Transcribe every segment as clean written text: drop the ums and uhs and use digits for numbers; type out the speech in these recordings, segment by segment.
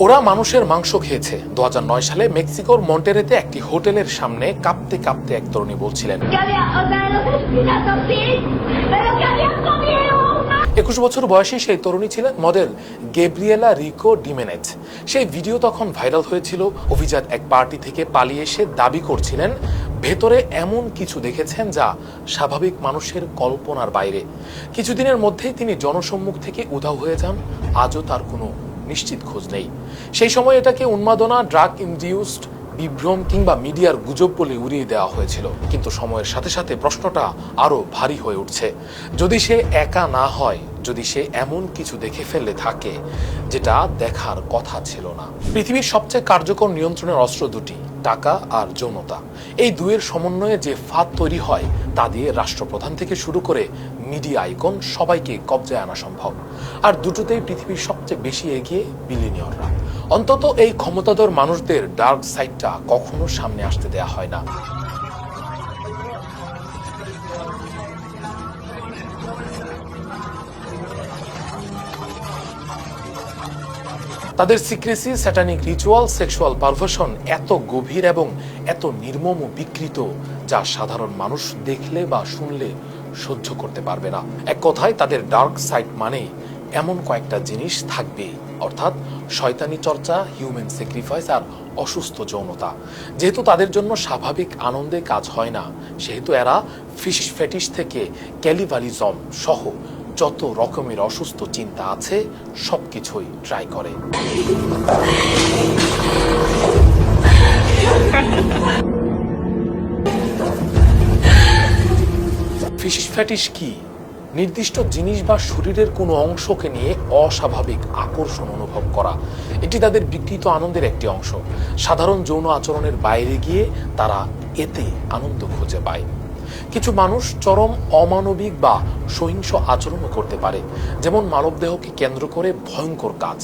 ওরা মানুষের মাংস খেয়েছে। 2009 সালে মেক্সিকোর মন্টেরেতে একটি হোটেলের সামনে কাঁপতে কাঁপতে এক তরুণী বলছিলেন, 21 বছর বয়সী সেই তরুণী ছিলেন মডেল গেব্রিয়েলা রিকো ডিমেনেজ। সেই ভিডিও তখন ভাইরাল হয়েছিল। অভিজাত এক পার্টি থেকে পালিয়ে এসে দাবি করছিলেন ভেতরে এমন কিছু দেখেছেন যা স্বাভাবিক মানুষের কল্পনার বাইরে। কিছুদিনের মধ্যেই তিনি জনসম্মুখ থেকে উধাও হয়ে যান। আজও তার কোনো নিশ্চিত খোঁজ নেই। সেই সময় এটাকে উন্মাদনা, ড্রাগ ইনডিউসড বিভ্রম কিংবা মিডিয়ার গুজব বলে উড়িয়ে দেওয়া হয়েছিল। কিন্তু সময়ের সাথে সাথে প্রশ্নটা আরো ভারী হয়ে উঠছে। যদি সে একা না হয়, যদি সে এমন কিছু দেখে ফেললে থাকে যেটা দেখার কথা ছিল না। পৃথিবীর সবচেয়ে কার্যকর নিয়ন্ত্রণের অস্ত্র দুটি, টাকা আর যৌনতা। এই দুয়ের সমন্বয়ে যে ফাঁদ তৈরি হয় তা দিয়ে রাষ্ট্রপ্রধান থেকে শুরু করে মিডিয়া আইকন সবাইকে কবজায় আনা সম্ভব। আর দুটোতেই পৃথিবীর সবচেয়ে বেশি এগিয়ে বিলিনিয়ররা। অন্তত এই ক্ষমতাধর মানুষদের ডার্ক সাইডটা কখনো সামনে আসতে দেয়া হয় না। তাদের secrecy, satanic ritual, sexual perversion এত গভীর এবং এত নির্মম ও বিকৃত যা সাধারণ মানুষ দেখলে বা শুনলে সহ্য করতে পারবে না। এক কথায় তাদের ডার্ক সাইড মানে এমন কয়েকটা জিনিস থাকবে, অর্থাৎ শয়তানি চর্চা, হিউম্যান স্যাক্রিফাইস আর অসুস্থ যৌনতা। যেহেতু তাদের জন্য স্বাভাবিক আনন্দে কাজ হয় না, সেহেতু এরা ফিশ ফেটিশ থেকে ক্যালিভালিজম সহ যত রকমের অসুস্থ চিন্তা আছে সবকিছুই ট্রাই করে। ফিশ ফেটিশ কি? নির্দিষ্ট জিনিস বা শরীরের কোনো অংশকে নিয়ে অস্বাভাবিক আকর্ষণ অনুভব করা। এটি তাদের বিকৃত আনন্দের একটি অংশ। সাধারণ যৌন আচরণের বাইরে গিয়ে তারা এতে আনন্দ খুঁজে পায়। কিছু মানুষ চরম অমানবিক বা সহিংস আচরণও করতে পারে, যেমন মানবদেহকে কেন্দ্র করে ভয়ঙ্কর কাজ।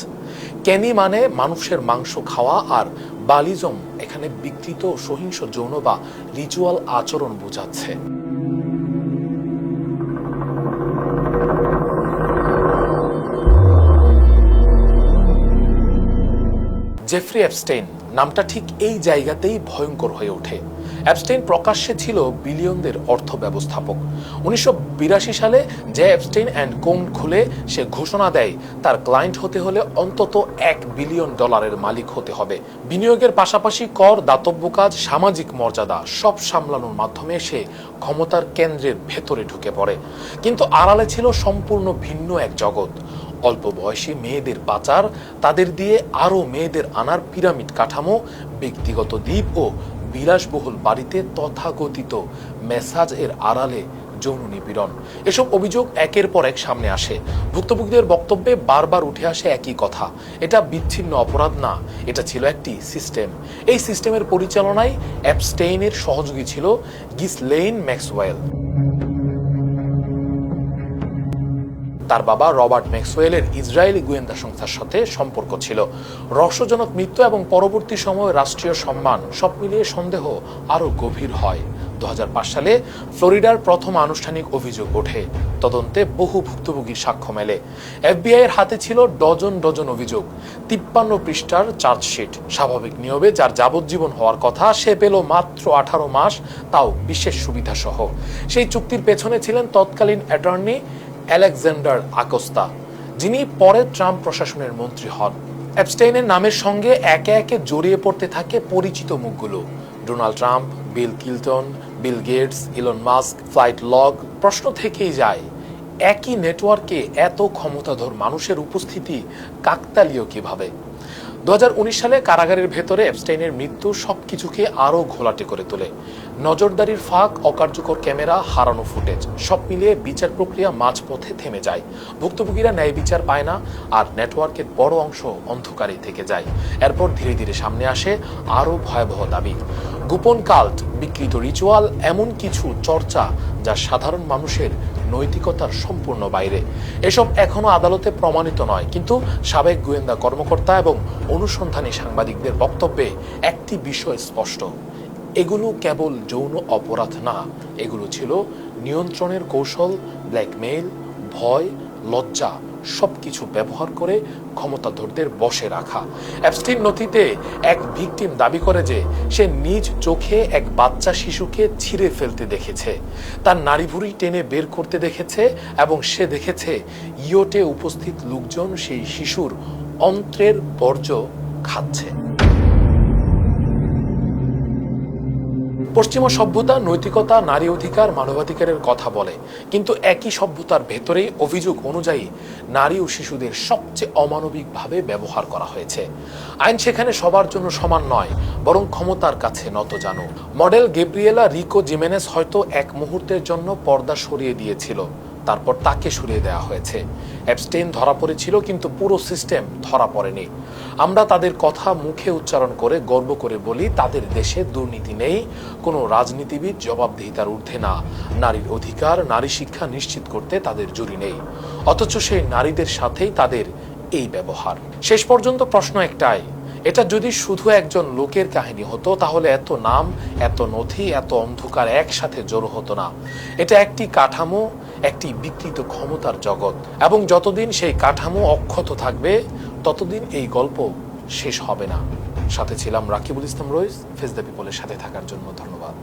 ক্যানি মানে মানুষের মাংস খাওয়া, আর বালিজম এখানে বিকৃত সহিংস যৌন বা রিচুয়াল আচরণ বোঝাচ্ছে। জেফ্রি অ্যাপস্টেইন নামটা ঠিক এই জায়গাতেই ভয়ঙ্কর হয়ে ওঠে। অ্যাপস্টেইন প্রকাশ্যে ছিল বিলিয়নদের অর্থ ব্যবস্থাপক। 1982 সালে যে অ্যাপস্টেইন অ্যান্ড কোং খুলে সে ঘোষণা দেয় তার ক্লায়েন্ট হতে হলে অন্তত $1 বিলিয়ন মালিক হতে হবে। বিনিয়োগের পাশাপাশি কর, দাতব্য কাজ, সামাজিক মর্যাদা সব সামলানোর মাধ্যমে সে ক্ষমতার কেন্দ্রের ভেতরে ঢুকে পড়ে। কিন্তু আড়ালে ছিল সম্পূর্ণ ভিন্ন এক জগৎ। অল্প বয়সী মেয়েদের পাচার, তাদের দিয়ে আরো মেয়েদের আনার পিরামিড কাঠামো, ব্যক্তিগত দ্বীপ ও বিলাসবহুল বাড়িতে তথাকথিত মেসাজ এর আড়ালে যৌন নিপীড়ন। এসব অভিযোগ একের পর এক সামনে আসে। ভুক্তভোগীদের বক্তব্যে বারবার উঠে আসে একই কথা, এটা বিচ্ছিন্ন অপরাধ না, এটা ছিল একটি সিস্টেম। এই সিস্টেমের পরিচালনায় অ্যাপস্টেইনের সহযোগী ছিল গিসলেইন ম্যাক্সওয়েল। তার বাবা রবার্ট ম্যাক্সওয়েলের ইসরায়েলি গোয়েন্দা সংস্থার সাথে সম্পর্ক ছিল। রহস্যজনক মৃত্যু এবং পরবর্তী সময়ে রাষ্ট্রীয় সম্মান সব মিলিয়ে সন্দেহ আরো গভীর হয়। 2005 সালে ফ্লোরিডার প্রথম আনুষ্ঠানিক অভিযোগ ওঠে। তদন্তে বহু ভুক্তভোগীর সাক্ষ্য মেলে। FBI এর হাতে ছিল ডজন ডজন অভিযোগ, 53 পৃষ্ঠার চার্জশিট। স্বাভাবিক নিয়মে যার যাবজ্জীবন হওয়ার কথা সে পেল মাত্র 18 মাস, তাও বিশেষ সুবিধা সহ। সেই চুক্তির পেছনে ছিলেন তৎকালীন অ্যাটর্নি আলেকজান্ডার আকোস্তা, যিনি পরে ট্রাম্প প্রশাসনের মন্ত্রী হন। অ্যাপস্টেইনের নামের সঙ্গে একে একে জড়িয়ে পড়তে থাকে পরিচিত মুখগুলো: Donald Trump, Bill Clinton, Bill Gates, Elon Musk, flight log. প্রশ্ন থেকেই যায়, একই নেটওয়ার্কে এত ক্ষমতাধর মানুষের উপস্থিতি কাকতালীয় কিভাবে? 2019 সালে কারাগারের ভেতরে অ্যাপস্টেইনের মৃত্যু সবকিছুকে আরো ঘোলাটে করে তোলে। নজরদারির ফাঁক, অকার্যকর ক্যামেরা, হারানো ফুটেজ সব মিলিয়ে বিচার প্রক্রিয়া মাঝপথে থেমে যায়। ভুক্তভোগীরা ন্যায় বিচার পায় না, আর নেটওয়ার্কের বড় অংশ অন্ধকারে থেকে যায়। এরপর ধীরে ধীরে সামনে আসে আরো ভয়াবহ দাবি, গোপন কাল্ট, বিকৃত রিচুয়াল, এমন কিছু চর্চা যা সাধারণ মানুষের নৈতিকতার সম্পূর্ণ বাইরে। এসব এখনো আদালতে প্রমাণিত নয়, কিন্তু সাবেক গোয়েন্দা কর্মকর্তা এবং অনুসন্ধানী সাংবাদিকদের বক্তব্যে একটি বিষয় স্পষ্ট, এগুলো কেবল যৌন অপরাধ না, এগুলো ছিল নিয়ন্ত্রণের কৌশল, ব্ল্যাকমেইল, ভয় লজ্জা সবকিছু ব্যবহার করে ক্ষমতাধরদের বশে রাখা। অ্যাপস্টিন নথিতে এক ভিকটিম দাবি করে যে সে নিজ চোখে এক বাচ্চা শিশুকে ছিঁড়ে ফেলতে দেখেছে, তার নাড়িভুড়ি টেনে বের করতে দেখেছে এবং সে দেখেছে ইয়োটে উপস্থিত লোকজন সেই শিশুর অন্ত্রের বর্জ্য খাচ্ছে। পশ্চিমা সভ্যতা নৈতিকতা, নারী অধিকার, মানবাধিকারের কথা বলে, কিন্তু একই সভ্যতার ভেতরেই অভিযোগ অনুযায়ী নারী ও শিশুদের সবচেয়ে অমানবিকভাবে ব্যবহার করা হয়েছে। আইন সেখানে সবার জন্য সমান নয়, বরং ক্ষমতার কাছে নতজানু। মডেল গেব্রিয়েলা রিকো জিমেনেজ হয়তো এক মুহূর্তের জন্য পর্দা সরিয়ে দিয়েছিল, তারপর তাকে সরিয়ে দেওয়া হয়েছে। অ্যাপস্টেইন ধরা পড়েছিল, কিন্তু পুরো সিস্টেম ধরা পড়েনি। আমরা তাদের কথা মুখে উচ্চারণ করে গর্ব করে বলি তাদের দেশে দুর্নীতি নেই, কোনো রাজনীতিবিদ জবাবদিহিতার ঊর্ধ্বে না, নারীর অধিকার, নারী শিক্ষা নিশ্চিত করতে তাদের জুরি নেই। অথচ সেই নারীদের সাথেই তাদের এই ব্যবহার। শেষ পর্যন্ত প্রশ্ন একটাই, এটা যদি শুধু একজন লোকের কাহিনী হতো তাহলে এত নাম, এত নথি, এত অন্ধকার একসাথে জড়ো হতো না। এটা একটি কাঠামো, একটি বিকৃত ক্ষমতার জগৎ, এবং যতদিন সেই কাঠামো অক্ষত থাকবে ততদিন এই গল্প শেষ হবে না। সাথে ছিলাম রাকিবুল ইসলাম রইস। ফেস দ্য পিপলের সাথে থাকার জন্য ধন্যবাদ।